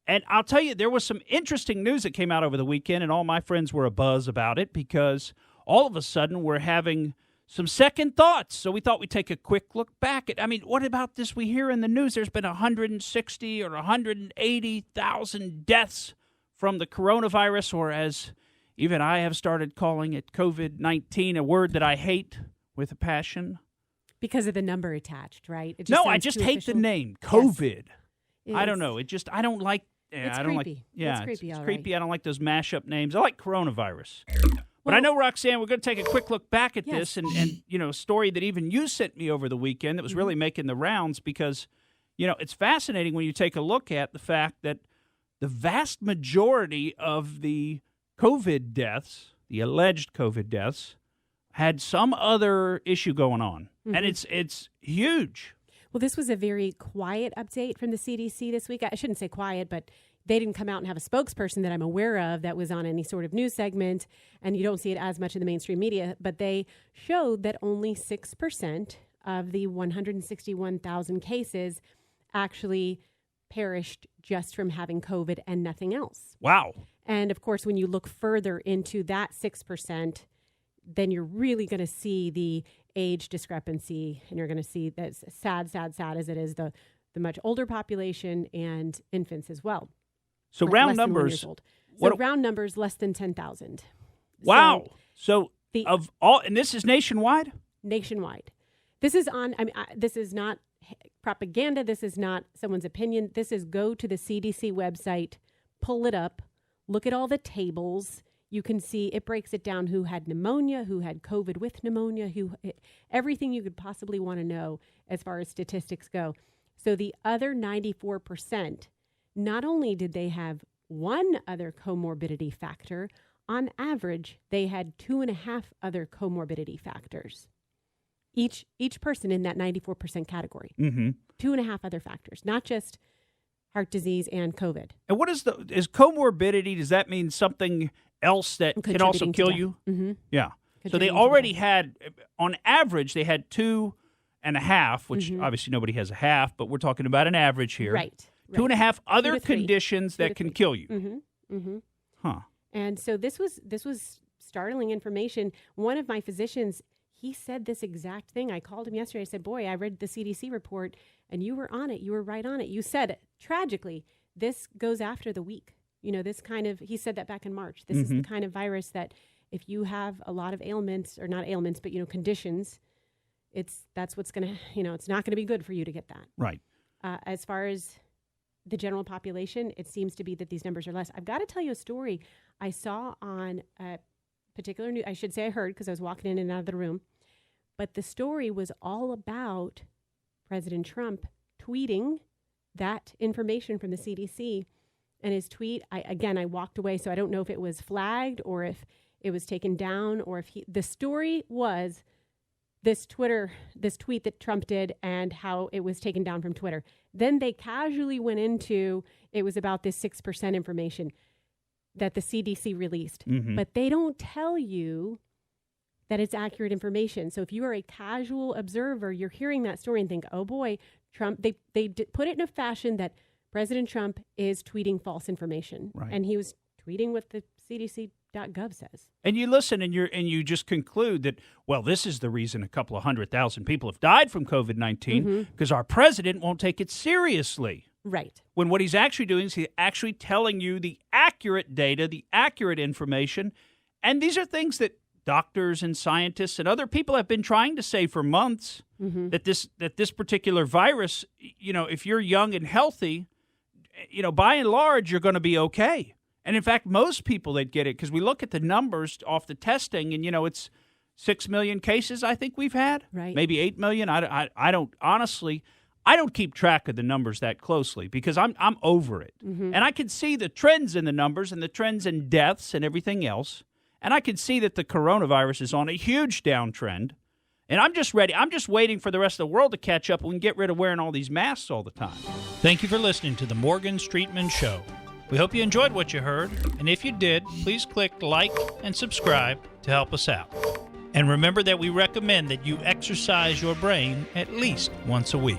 And I'll tell you, there was some interesting news that came out over the weekend, and all my friends were abuzz about it because all of a sudden we're having some second thoughts. So we thought we'd take a quick look back at, what about this we hear in the news? There's been 160 or 180,000 deaths from the coronavirus, or as even I have started calling it, COVID-19, a word that I hate with a passion. Because of the number attached, right? I just hate official. The name, COVID. Yes. I don't know. I don't like... It's I don't creepy. like. Yeah, it's creepy. It's all creepy. Right. I don't like those mashup names. I like coronavirus. But I know, Roxanne, we're going to take a quick look back at this and a story that even you sent me over the weekend that was really making the rounds because, it's fascinating when you take a look at the fact that the vast majority of the COVID deaths, the alleged COVID deaths, had some other issue going on. Mm-hmm. And it's huge. Well, this was a very quiet update from the CDC this week. I shouldn't say quiet, but they didn't come out and have a spokesperson that I'm aware of that was on any sort of news segment, and you don't see it as much in the mainstream media, but they showed that only 6% of the 161,000 cases actually perished just from having COVID and nothing else. Wow. And, of course, when you look further into that 6%, then you're really going to see the age discrepancy, and you're going to see that sad as it is, the much older population and infants as well. So round numbers. Round numbers, less than 10,000. Wow. So of all, and this is nationwide? Nationwide. This is this is not propaganda. This is not someone's opinion. This is go to the CDC website, pull it up, look at all the tables. You can see it breaks it down who had pneumonia, who had COVID with pneumonia, everything you could possibly want to know as far as statistics go. So the other 94%, not only did they have one other comorbidity factor, on average, they had 2.5 other comorbidity factors. Each person in that 94% category. Mm-hmm. 2.5 other factors, not just heart disease and COVID. And what is comorbidity? Does that mean something else that can also kill you? Mm-hmm. Yeah. So they already had, on average, they had 2.5, which obviously nobody has a half, but we're talking about an average here. Right. 2.5 other conditions that can kill you. Mm-hmm. Mm-hmm. Huh. And so this was startling information. One of my physicians, he said this exact thing. I called him yesterday. I said, boy, I read the CDC report, and you were on it. You were right on it. You said, tragically, this goes after the week. This kind of, he said that back in March. This is the kind of virus that if you have a lot of ailments, or not ailments, but, conditions, that's what's going to, it's not going to be good for you to get that. Right. As far as the general population, it seems to be that these numbers are less. I've got to tell you a story I saw on a particular news. I should say I heard because I was walking in and out of the room. But the story was all about President Trump tweeting that information from the CDC. And his tweet, I walked away, so I don't know if it was flagged or if it was taken down, or if the story was this tweet that Trump did and how it was taken down from Twitter. Then they casually went into, it was about this 6% information that the CDC released. Mm-hmm. But they don't tell you that it's accurate information. So if you are a casual observer, you're hearing that story and think, oh boy, Trump, they put it in a fashion that President Trump is tweeting false information. Right. And he was tweeting what the CDC.gov says. And you listen and you just conclude that, well, this is the reason a couple of 100,000 people have died from COVID-19 because our president won't take it seriously. Right. When what he's actually doing is he's actually telling you the accurate data, the accurate information. And these are things that doctors and scientists and other people have been trying to say for months, that this particular virus, if you're young and healthy, by and large, you're going to be okay. And in fact, most people that get it, because we look at the numbers off the testing, and it's 6 million cases I think we've had, right? Maybe 8 million. I don't honestly. I don't keep track of the numbers that closely because I'm over it, and I can see the trends in the numbers and the trends in deaths and everything else, and I can see that the coronavirus is on a huge downtrend. And I'm just ready. I'm just waiting for the rest of the world to catch up and we can get rid of wearing all these masks all the time. Thank you for listening to the Morgan Streetman Show. We hope you enjoyed what you heard, and if you did, please click like and subscribe to help us out. And remember that we recommend that you exercise your brain at least once a week.